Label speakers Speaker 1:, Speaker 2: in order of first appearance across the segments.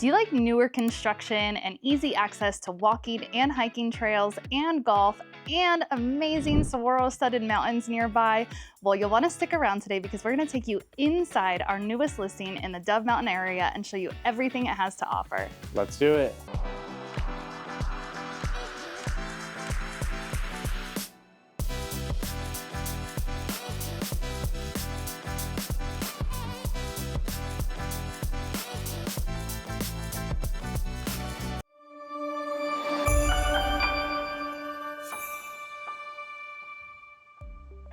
Speaker 1: Do you like newer construction and easy access to walking and hiking trails and golf and amazing Saguaro-studded mountains nearby? Well, you'll want to stick around today because we're going to take you inside our newest listing in the Dove Mountain area and show you everything it has to offer.
Speaker 2: Let's do it.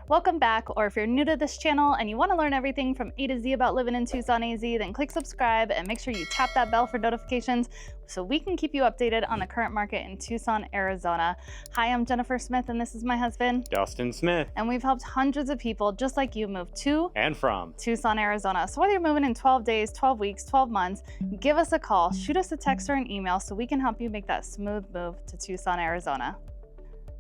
Speaker 1: Welcome back, or if you're new to this channel and you want to learn everything from A to Z about living in Tucson, AZ, then click subscribe and make sure you tap that bell for notifications so we can keep you updated on the current market in Tucson, Arizona. Hi, I'm Jennifer Smith and this is my husband,
Speaker 2: Dustin Smith.
Speaker 1: And we've helped hundreds of people just like you move to
Speaker 2: and from
Speaker 1: Tucson, Arizona. So whether you're moving in 12 days, 12 weeks, 12 months, give us a call, shoot us a text or an email so we can help you make that smooth move to Tucson, Arizona.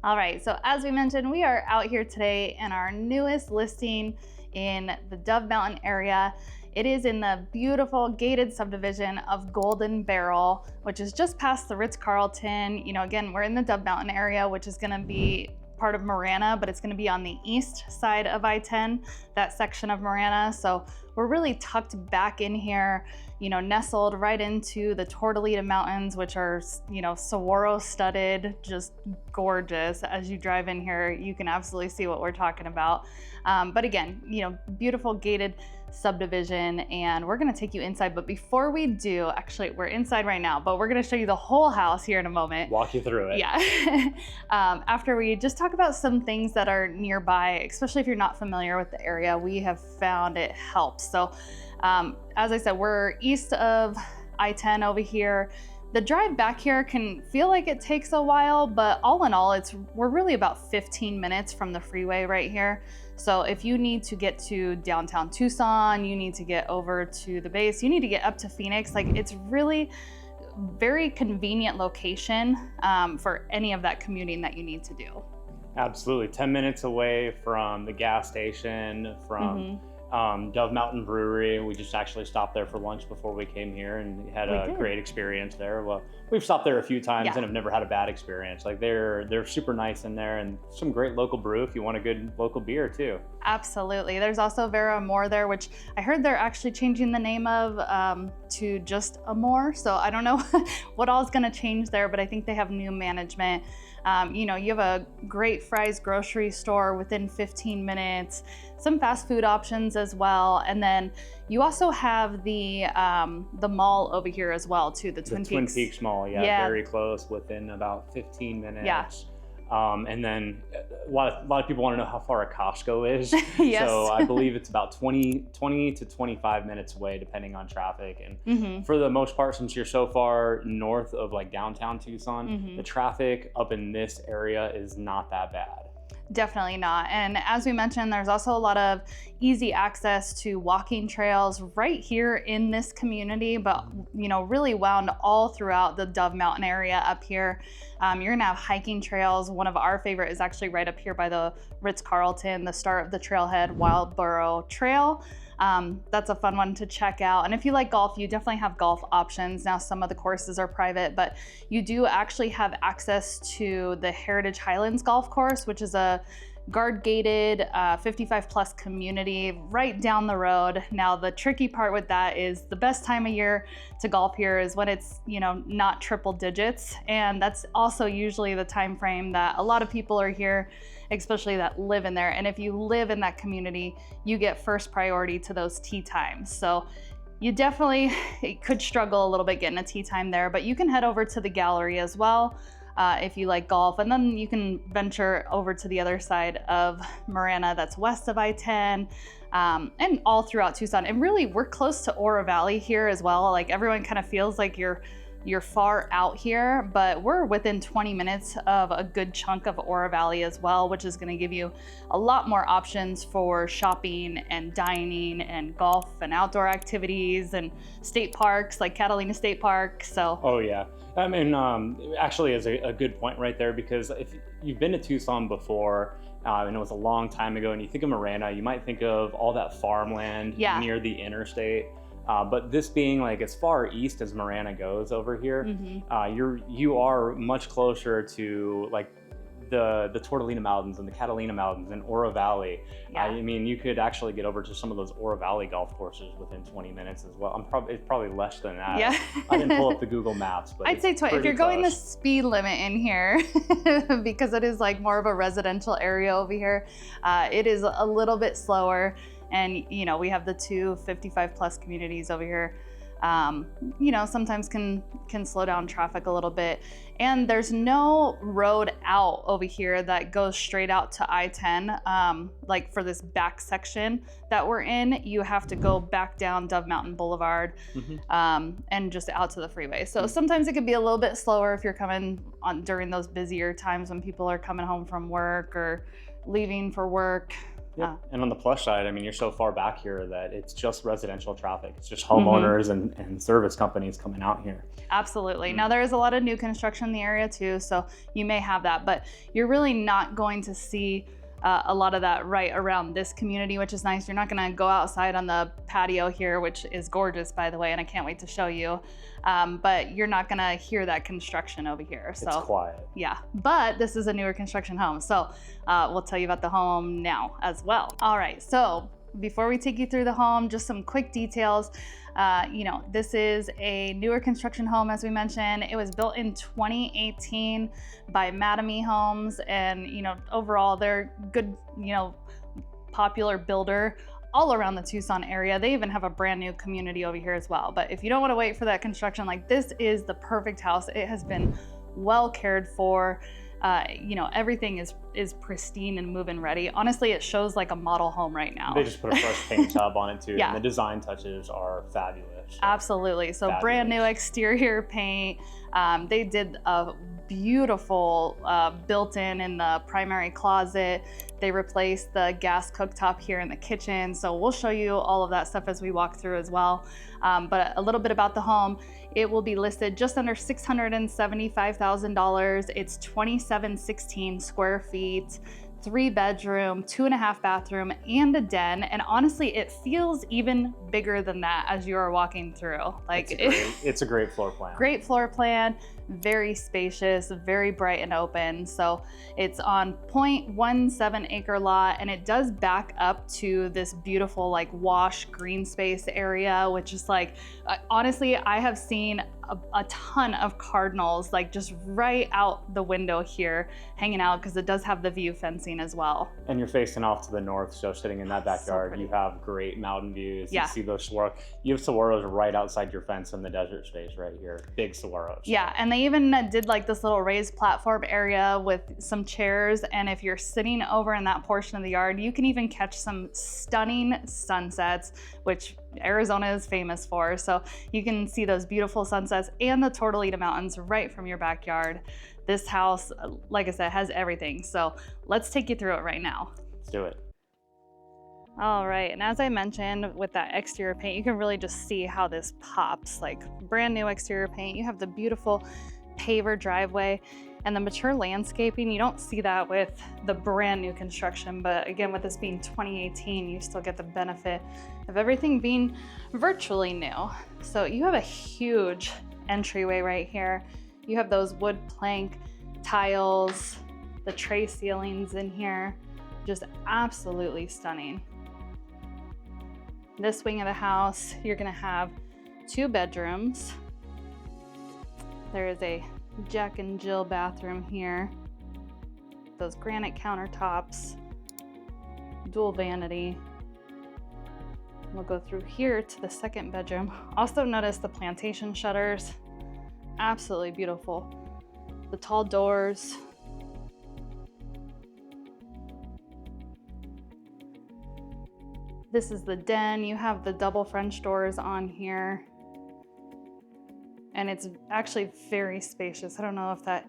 Speaker 1: All right, so as we mentioned, we are out here today in our newest listing in the Dove Mountain area. It is in the beautiful gated subdivision of Golden Barrel, which is just past the Ritz-Carlton. You know, again, we're in the Dove Mountain area, which is gonna be part of Marana, but it's gonna be on the east side of I-10, that section of Marana. So we're really tucked back in here, you know, nestled right into the Tortolita Mountains, which are, you know, saguaro-studded, just gorgeous. As you drive in here, you can absolutely see what we're talking about. But again, you know, beautiful gated subdivision, and we're gonna take you inside. But before we do, actually, we're inside right now, but we're gonna show you the whole house here in a moment.
Speaker 2: Walk you through it.
Speaker 1: Yeah. After we just talk about some things that are nearby, especially if you're not familiar with the area, we have found it helps. So as I said, we're east of I-10 over here. The drive back here can feel like it takes a while, but all in all, we're really about 15 minutes from the freeway right here. So if you need to get to downtown Tucson, you need to get over to the base, you need to get up to Phoenix, like it's really very convenient location for any of that commuting that you need to do.
Speaker 2: Absolutely, 10 minutes away from the gas station, from Dove Mountain Brewery. We just actually stopped there for lunch before we came here and had a great experience there. Well, we've stopped there a few times and have never had a bad experience. Like they're super nice in there, and some great local brew if you want a good local beer too.
Speaker 1: Absolutely. There's also Vera Amor there, which I heard they're actually changing the name of to just Amor. So I don't know what all is going to change there, but I think they have new management. You know, you have a great Fry's grocery store within 15 minutes, some fast food options as well. And then you also have the mall over here as well too, the Twin
Speaker 2: Peaks Mall, very close, within about 15 minutes.
Speaker 1: Yeah.
Speaker 2: And then a lot of people want to know how far a Costco is.
Speaker 1: Yes.
Speaker 2: So I believe it's about 20 to 25 minutes away, depending on traffic. And for the most part, since you're so far north of like downtown Tucson, the traffic up in this area is not that bad.
Speaker 1: Definitely not. And as we mentioned, there's also a lot of easy access to walking trails right here in this community, but you know, really wound all throughout the Dove Mountain area up here. You're gonna have hiking trails. One of our favorite is actually right up here by the Ritz-Carlton, the start of the trailhead, Wildboro Trail. That's a fun one to check out. And if you like golf, you definitely have golf options. Now, some of the courses are private, but you do actually have access to the Heritage Highlands Golf Course, which is a guard-gated 55+ community right down the road. Now, the tricky part with that is the best time of year to golf here is when it's, you know, not triple digits. And that's also usually the time frame that a lot of people are here, especially that live in there. And if you live in that community, you get first priority to those tee times. So you definitely could struggle a little bit getting a tee time there, but you can head over to the gallery as well if you like golf. And then you can venture over to the other side of Marana, that's west of I-10, and all throughout Tucson. And really, we're close to Oro Valley here as well. Like everyone kind of feels like you're far out here, but we're within 20 minutes of a good chunk of Oro Valley as well, which is going to give you a lot more options for shopping and dining and golf and outdoor activities and state parks like Catalina State Park. So
Speaker 2: oh yeah, I mean actually is a good point right there, because if you've been to Tucson before and it was a long time ago and you think of Marana, you might think of all that farmland near the interstate. But this being like as far east as Marana goes over here, you are much closer to like the Tortolina Mountains and the Catalina Mountains and Oro Valley.
Speaker 1: Yeah.
Speaker 2: I mean, you could actually get over to some of those Oro Valley golf courses within 20 minutes as well. It's probably less than that.
Speaker 1: Yeah.
Speaker 2: I didn't pull up the Google Maps, but
Speaker 1: I'd say if you're going the speed limit in here, because it is like more of a residential area over here, it is a little bit slower. And, you know, we have the two 55 plus communities over here. You know, sometimes can slow down traffic a little bit. And there's no road out over here that goes straight out to I-10. Like for this back section that we're in, you have to go back down Dove Mountain Boulevard and just out to the freeway. So sometimes it could be a little bit slower if you're coming on during those busier times when people are coming home from work or leaving for work.
Speaker 2: Yeah. And on the plus side, I mean, you're so far back here that it's just residential traffic. It's just homeowners and service companies coming out here.
Speaker 1: Absolutely. Now there is a lot of new construction in the area too, so you may have that, but you're really not going to see a lot of that right around this community, which is nice. You're not going to go outside on the patio here, which is gorgeous, by the way, and I can't wait to show you. But you're not going to hear that construction over here. So
Speaker 2: it's quiet.
Speaker 1: Yeah, but this is a newer construction home. So we'll tell you about the home now as well. All right, so before we take you through the home, just some quick details. You know, this is a newer construction home, as we mentioned. It was built in 2018 by Mattamy Homes, and you know, overall they're good, you know, popular builder all around the Tucson area. They even have a brand new community over here as well. But if you don't want to wait for that construction, like this is the perfect house. It has been well cared for. You know, everything is pristine and move-in ready. Honestly, it shows like a model home right now.
Speaker 2: They just put a fresh paint job on it too,
Speaker 1: Yeah.
Speaker 2: And the design touches are fabulous.
Speaker 1: Absolutely. So
Speaker 2: fabulous.
Speaker 1: Brand new exterior paint. They did a beautiful built-in in the primary closet. They replaced the gas cooktop here in the kitchen. So we'll show you all of that stuff as we walk through as well. But a little bit about the home. It will be listed just under $675,000. It's 2716 square feet, 3-bedroom, 2.5 bathroom, and a den. And honestly, it feels even bigger than that as you are walking through. Like
Speaker 2: it's a great floor plan.
Speaker 1: Great floor plan, very spacious, very bright and open. So it's on 0.17 acre lot, and it does back up to this beautiful like wash green space area, which is like, honestly, I have seen a ton of cardinals like just right out the window here hanging out, because it does have the view fencing as well.
Speaker 2: And you're facing off to the north, so sitting in that backyard,
Speaker 1: So
Speaker 2: you have great mountain views.
Speaker 1: Yeah.
Speaker 2: You see those saguaro. You have saguaros right outside your fence in the desert space right here. Big saguaros.
Speaker 1: Yeah, and they even did like this little raised platform area with some chairs, and if you're sitting over in that portion of the yard, you can even catch some stunning sunsets, which Arizona is famous for. So you can see those beautiful sunsets and the Tortolina Mountains right from your backyard. This house, like I said, has everything. So let's take you through it right now.
Speaker 2: Let's do it.
Speaker 1: All right, and as I mentioned, with that exterior paint, you can really just see how this pops. Like brand new exterior paint. You have the beautiful paver driveway and the mature landscaping. You don't see that with the brand new construction, but again, with this being 2018, you still get the benefit of everything being virtually new. So you have a huge entryway right here. You have those wood plank tiles, the tray ceilings in here, just absolutely stunning. This wing of the house, you're gonna have 2 bedrooms. There is a Jack and Jill bathroom here. Those granite countertops, dual vanity. We'll go through here to the 2nd bedroom. Also notice the plantation shutters, absolutely beautiful. The tall doors. This is the den. You have the double French doors on here. And it's actually very spacious. I don't know if that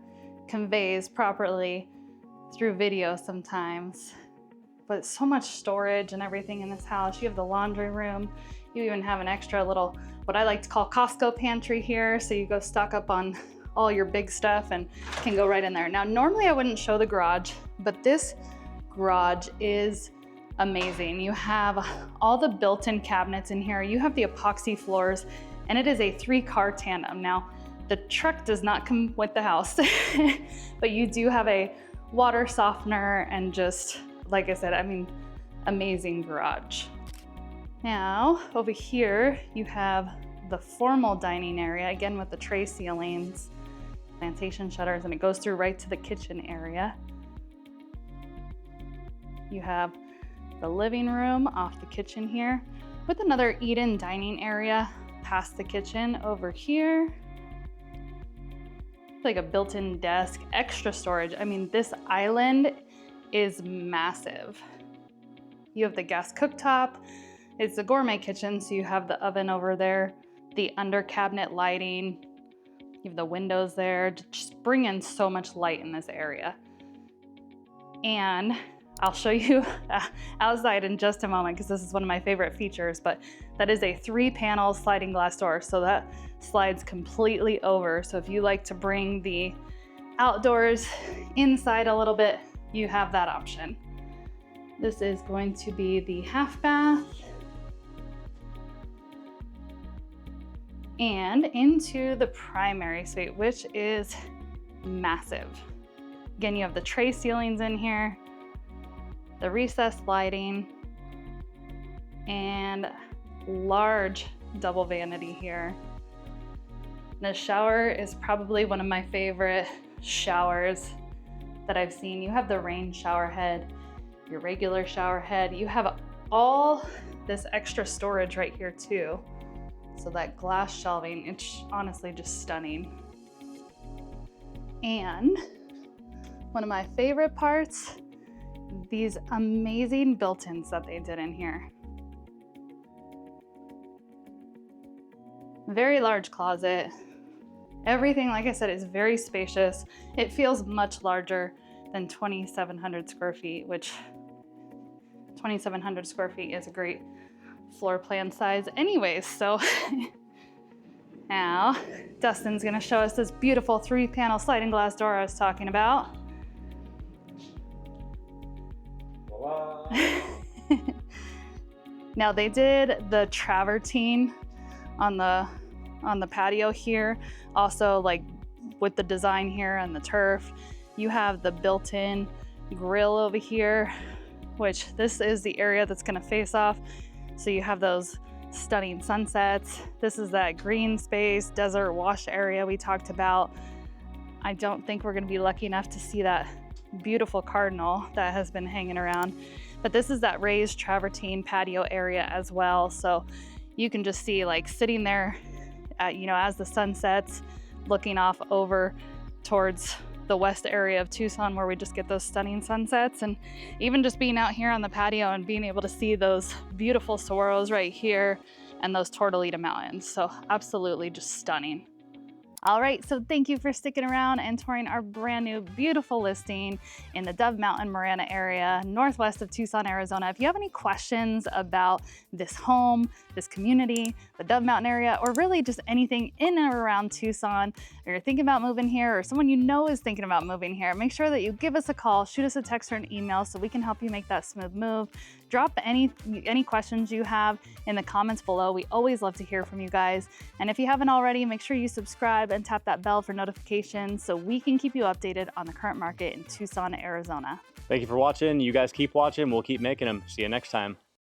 Speaker 1: conveys properly through video sometimes, but so much storage and everything in this house. You have the laundry room. You even have an extra little, what I like to call Costco pantry here. So you go stock up on all your big stuff and can go right in there. Now, normally I wouldn't show the garage, but this garage is amazing. You have all the built-in cabinets in here. You have the epoxy floors, and it is a 3-car tandem. Now, the truck does not come with the house, but you do have a water softener and just, like I said, I mean, amazing garage. Now, over here, you have the formal dining area, again with the tray ceilings, plantation shutters, and it goes through right to the kitchen area. You have the living room off the kitchen here with another eat-in dining area past the kitchen over here. Like a built-in desk, extra storage. I mean, this island is massive. You have the gas cooktop. It's a gourmet kitchen, so you have the oven over there, the under cabinet lighting. You have the windows there, just bring in so much light in this area. And I'll show you outside in just a moment because this is one of my favorite features, but that is a 3-panel sliding glass door. So that slides completely over. So if you like to bring the outdoors inside a little bit, you have that option. This is going to be the half bath. And into the primary suite, which is massive. Again, you have the tray ceilings in here, the recessed lighting, and large double vanity here. The shower is probably one of my favorite showers that I've seen. You have the rain shower head, your regular shower head. You have all this extra storage right here too. So that glass shelving, it's honestly just stunning. And one of my favorite parts, these amazing built-ins that they did in here. Very large closet. Everything, like I said, is very spacious. It feels much larger than 2,700 square feet, which 2,700 square feet is a great floor plan size anyways. So now Dustin's gonna show us this beautiful 3-panel sliding glass door I was talking about. Now they did the travertine on the patio here, also like with the design here and the turf. You have the built-in grill over here, which this is the area that's gonna face off. So you have those stunning sunsets. This is that green space, desert wash area we talked about. I don't think we're gonna be lucky enough to see that beautiful cardinal that has been hanging around. But this is that raised travertine patio area as well. So you can just see like sitting there at, you know, as the sun sets, looking off over towards the west area of Tucson where we just get those stunning sunsets, and even just being out here on the patio and being able to see those beautiful saguaros right here and those Tortolita Mountains. So absolutely just stunning. All right, so thank you for sticking around and touring our brand new beautiful listing in the Dove Mountain Marana area, northwest of Tucson, Arizona. If you have any questions about this home, this community, the Dove Mountain area, or really just anything in and around Tucson, or you're thinking about moving here, or someone you know is thinking about moving here, make sure that you give us a call, shoot us a text or an email so we can help you make that smooth move. Drop any questions you have in the comments below. We always love to hear from you guys. And if you haven't already, make sure you subscribe and tap that bell for notifications so we can keep you updated on the current market in Tucson, Arizona.
Speaker 2: Thank you for watching. You guys keep watching. We'll keep making them. See you next time.